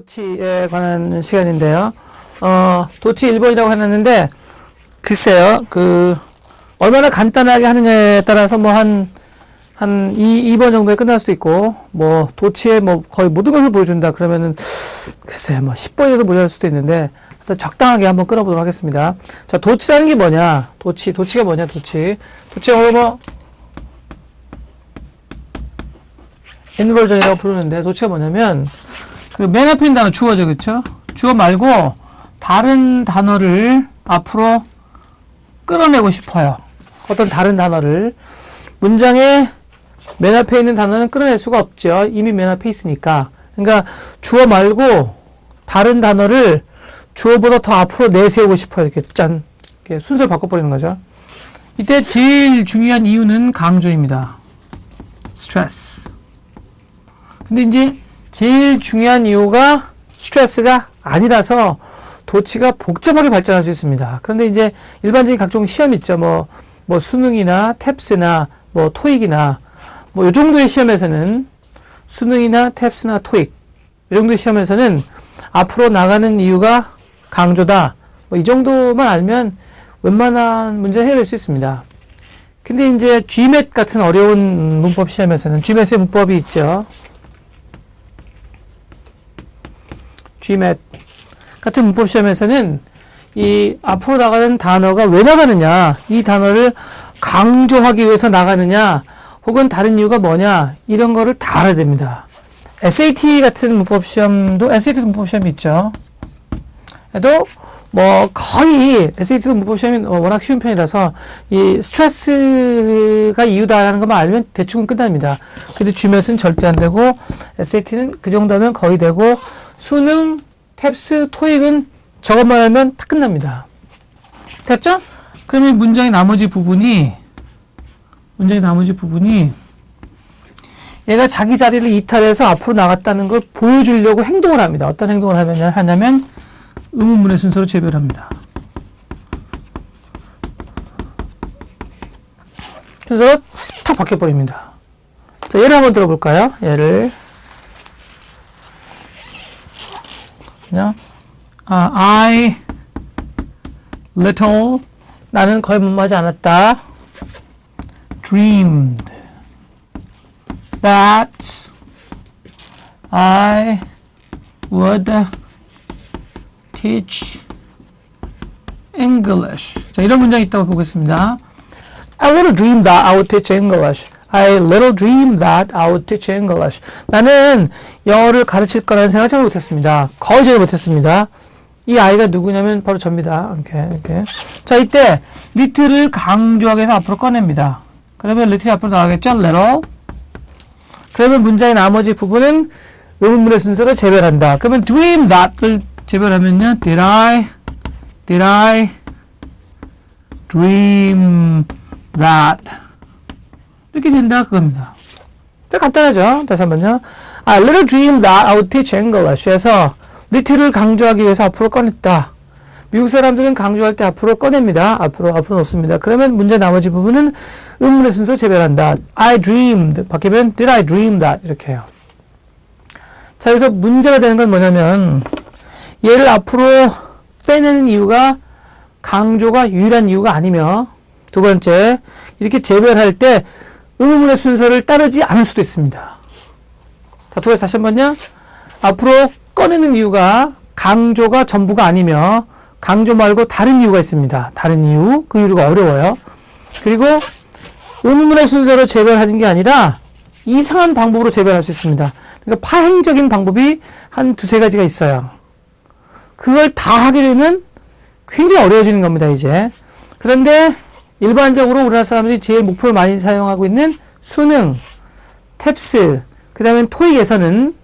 도치에 관한 시간인데요. 도치 1번이라고 해놨는데, 글쎄요, 얼마나 간단하게 하느냐에 따라서 한 2번 정도에 끝날 수도 있고, 도치에 거의 모든 것을 보여준다. 그러면은, 글쎄요, 10번이라도 모자랄 수도 있는데, 적당하게 한번 끊어보도록 하겠습니다. 자, 도치라는 게 뭐냐? 도치가 뭐냐, 도치. 도치가 인버전이라고 부르는데, 도치가 뭐냐면, 맨 앞에 있는 단어 주어죠, 그쵸? 주어 말고, 다른 단어를 앞으로 끌어내고 싶어요. 어떤 다른 단어를. 문장에 맨 앞에 있는 단어는 끌어낼 수가 없죠. 이미 맨 앞에 있으니까. 그러니까, 주어 말고, 다른 단어를 주어보다 더 앞으로 내세우고 싶어요. 이렇게 짠. 이렇게 순서를 바꿔버리는 거죠. 이때 제일 중요한 이유는 강조입니다. 스트레스. 근데 이제 제일 중요한 이유가 스트레스가 아니라서 도치가 복잡하게 발전할 수 있습니다. 그런데 이제 일반적인 각종 시험 있죠. 수능이나 탭스나 토익이나 요 정도의 시험에서는 수능이나 탭스나 토익 이 정도의 시험에서는 앞으로 나가는 이유가 강조다. 이 정도만 알면 웬만한 문제는 해결될 수 있습니다. 근데 이제 GMAT 같은 어려운 문법 시험에서는 GMAT의 문법이 있죠. GMAT 같은 문법 시험에서는 이 앞으로 나가는 단어가 왜 나가느냐, 이 단어를 강조하기 위해서 나가느냐, 혹은 다른 이유가 뭐냐, 이런 거를 다 알아야 됩니다. SAT 같은 문법 시험도 SAT 문법 시험이 있죠. 그래도 거의 SAT 문법 시험이 워낙 쉬운 편이라서 이 스트레스가 이유다라는 것만 알면 대충은 끝납니다. 근데 GMAT은 절대 안 되고 SAT는 그 정도면 거의 되고 수능, 탭스, 토익은 저것만 알면 다 끝납니다. 됐죠? 그러면 문장의 나머지 부분이 얘가 자기 자리를 이탈해서 앞으로 나갔다는 걸 보여주려고 행동을 합니다. 어떤 행동을 하냐면 의문문의 순서로 재별합니다. 순서가 탁 바뀌어버립니다. 자, 예를 한번 들어볼까요? 예를 그냥 I little 나는 거의 못마지 않았다. dreamed that I would teach English. 자, 이런 문장이 있다고 보겠습니다. I little dreamed that I would teach English. I little dreamed that I would teach English. 나는 영어를 가르칠 거라는 생각을 전혀 못했습니다. 거의 전혀 못했습니다. 이 아이가 누구냐면 바로 접니다. 이렇게. 자, 이때 little를 강조하기 위해서 앞으로 꺼냅니다. 그러면 little이 앞으로 나가겠죠? little. 그러면 문장의 나머지 부분은 의문문의 순서로 재별한다. 그러면 dream that를 재별하면요. Did I dream that? 이렇게 된다. 그겁니다. 간단하죠? 다시 한번요. I little dreamed that I would teach English. 해서 little를 강조하기 위해서 앞으로 꺼냈다. 미국 사람들은 강조할 때 앞으로 꺼냅니다. 앞으로 놓습니다. 그러면 문제 나머지 부분은 의문의 순서 재별한다. I dreamed. 바뀌면 Did I dream that? 이렇게 해요. 자, 여기서 문제가 되는 건 뭐냐면 얘를 앞으로 빼내는 이유가 강조가 유일한 이유가 아니며 두 번째, 이렇게 재별할 때 의문문의 순서를 따르지 않을 수도 있습니다. 자, 두 가지 다시 한번요. 앞으로 꺼내는 이유가 강조가 전부가 아니며 강조 말고 다른 이유가 있습니다. 다른 이유, 그 이유가 어려워요. 그리고 의문문의 순서로 재별하는 게 아니라 이상한 방법으로 재별할 수 있습니다. 그러니까 파행적인 방법이 한 두세 가지가 있어요. 그걸 다 하게 되면 굉장히 어려워지는 겁니다, 이제. 그런데 일반적으로 우리나라 사람들이 제일 목표를 많이 사용하고 있는 수능, 탭스, 그 다음에 토익에서는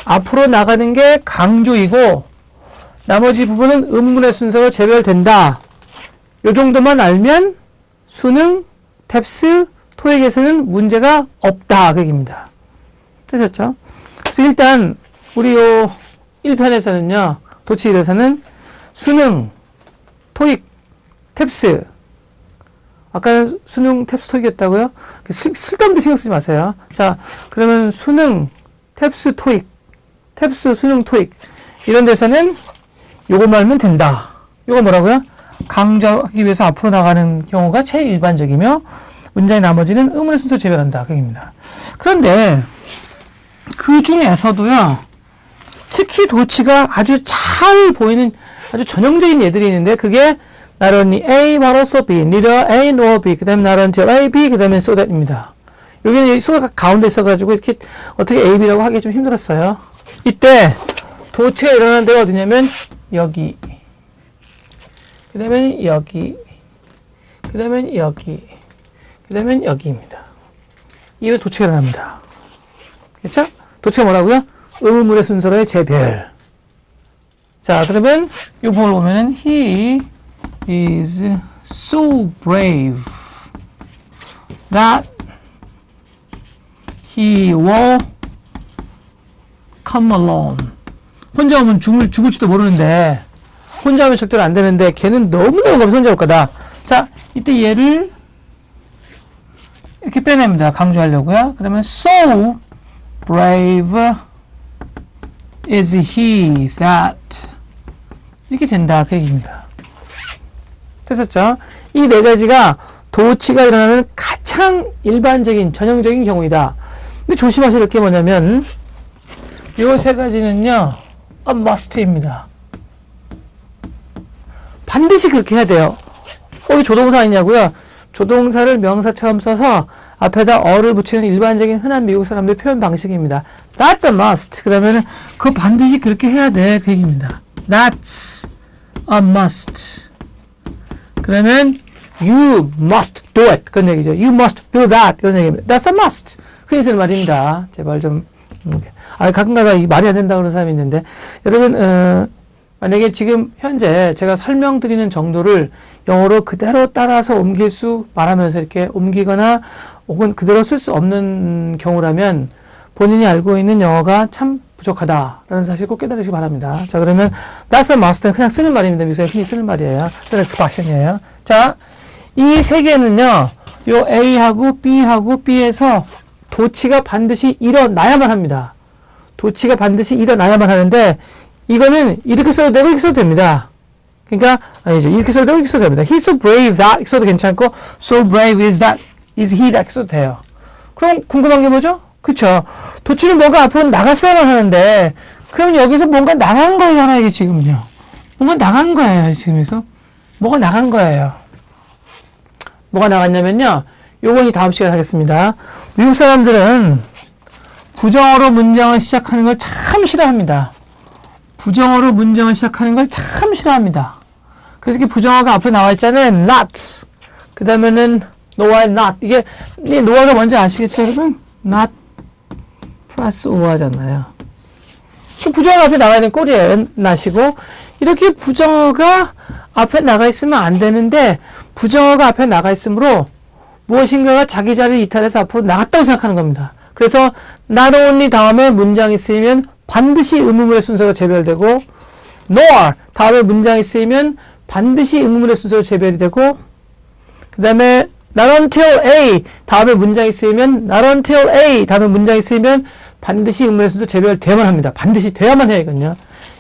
앞으로 나가는 게 강조이고 나머지 부분은 의문문의 순서로 재별된다. 요 정도만 알면 수능, 탭스, 토익에서는 문제가 없다. 그 얘기입니다. 되셨죠? 그래서 일단 우리 요 1편에서는요. 도치 1에서는 수능, 토익, 탭스 아까는 수능, 탭스, 토익이었다고요? 쓸데없는 신경 쓰지 마세요. 자, 그러면 수능, 탭스, 토익 탭스, 수능, 토익 이런 데서는 요것만 하면 된다. 요거 뭐라고요? 강조하기 위해서 앞으로 나가는 경우가 제일 일반적이며 문장의 나머지는 의문의 순서로 재별한다. 그 얘기입니다. 그런데 그 중에서도요, 특히 도치가 아주 잘 보이는 아주 전형적인 예들이 있는데 그게 not only A but also B, neither A nor B, 그 다음에 not until A, B, 그 다음에 so that입니다. 여기는 so가 가운데 있어가지고 이렇게 어떻게 A, B라고 하기 좀 힘들었어요. 이때 도치가 일어나는 데가 어디냐면 여기, 그 다음에 여기, 그 다음에 여기, 그 다음에 여기입니다. 이게 도치가 일어납니다. 그렇죠? 도치가 뭐라고요? 의문문의 순서로의 재별. 자, 그러면 이 부분을 보면은 he is so brave that he will come alone. 혼자 오면 죽을지도 모르는데 혼자 하면 절대로 안 되는데 걔는 너무너무 겁이 혼자 올 거다. 자, 이때 얘를 이렇게 빼냅니다. 강조하려고요. 그러면 so brave is he that 이렇게 된다. 그 얘기입니다. 됐었죠? 이 네 가지가 도치가 일어나는 가장 일반적인 전형적인 경우이다. 근데 조심하셔야 될 게 뭐냐면 요 세 가지는요 a must입니다. 반드시 그렇게 해야 돼요. 이게 조동사 아니냐고요? 조동사를 명사처럼 써서 앞에다 어를 붙이는 일반적인 흔한 미국 사람들의 표현 방식입니다. That's a must. 그러면은 그거 반드시 그렇게 해야 돼. 그 얘기입니다. That's a must. 그러면 you must do it. 그런 얘기죠. You must do that. 그런 얘기입니다. That's a must. 흔히 쓰는 말입니다. 제발 좀 가끔가다 이 말이 안 된다고 그러는 사람이 있는데 여러분 만약에 지금 현재 제가 설명드리는 정도를 영어로 그대로 따라서 옮길 수 말하면서 이렇게 옮기거나 혹은 그대로 쓸 수 없는 경우라면 본인이 알고 있는 영어가 참 부족하다라는 사실 꼭 깨달으시기 바랍니다. 자, 그러면 that's a must는 그냥 쓰는 말입니다. 미국에 흔히 쓰는 말이에요. 쓰는 expression이에요. 자, 이 세 개는요, 요 A하고 B하고 B에서 도치가 반드시 일어나야만 합니다. 도치가 반드시 일어나야만 하는데 이거는 이렇게 써도 되고 이렇게 써도 됩니다. 그러니까 아니죠. 이렇게 써도 되고 이렇게 써도 됩니다. He's so brave that 이렇게 써도 괜찮고 so brave is he that 이렇게 써도 돼요. 그럼 궁금한 게 뭐죠? 그쵸? 도치는 뭔가 앞으로 나갔어야만 하는데 그럼 여기서 뭔가 나간 거잖아요. 이게 지금요. 뭔가 나간 거예요. 지금에서 뭐가 나간 거예요. 뭐가 나갔냐면요. 요건 이 다음 시간에 하겠습니다. 미국 사람들은 부정어로 문장을 시작하는 걸 참 싫어합니다. 부정어로 문장을 시작하는 걸 참 싫어합니다. 그래서 이렇게 부정어가 앞에 나와 있잖아요. not. 그 다음에는 no와 not. 이게 no가 뭔지 아시겠죠, 여러분? not 플러스 o하잖아요. 부정어가 앞에 나와 있는 꼴이에요. not이고. 이렇게 부정어가 앞에 나가 있으면 안 되는데, 부정어가 앞에 나가 있으므로 무엇인가가 자기 자리를 이탈해서 앞으로 나갔다고 생각하는 겁니다. 그래서 not only 다음에 문장이 쓰이면 반드시 의문문의 순서가 재별되고 nor 다음에 문장이 쓰이면 반드시 의문문의 순서로 재별이 되고 그 다음에 not until A 다음에 문장이 쓰이면 not until A 다음에 문장이 쓰이면 반드시 의문문의 순서 재별돼야만 합니다. 반드시 돼야만 해야 하거든요.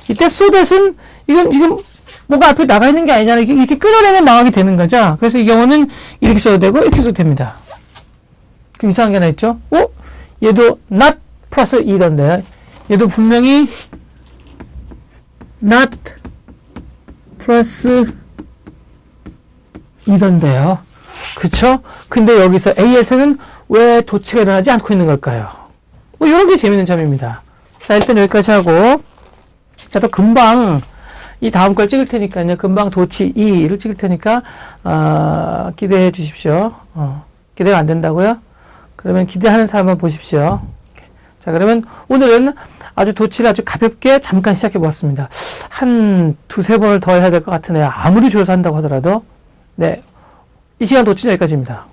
이때 so that은 이건 지금 뭐가 앞에 나가 있는 게 아니잖아요. 이렇게 끌어내면 나가게 되는 거죠. 그래서 이 경우는 이렇게 써도 되고 이렇게 써도 됩니다. 그럼 이상한 게 하나 있죠? 얘도 not 플러스 e던데요. 얘도 분명히 not 플러스 e던데요. 그쵸? 근데 여기서 A에서는 왜 도치가 일어나지 않고 있는 걸까요? 이런 게 재밌는 점입니다. 자, 일단 여기까지 하고 자, 또 금방 이 다음 걸 찍을 테니까요. 금방 도치 2를 찍을 테니까 기대해 주십시오. 기대가 안 된다고요? 그러면 기대하는 사람만 보십시오. 자, 그러면 오늘은 아주 도치를 아주 가볍게 잠깐 시작해 보았습니다. 한 두세 번을 더 해야 될 것 같으네요. 아무리 줄여서 한다고 하더라도. 네. 이 시간 도치는 여기까지입니다.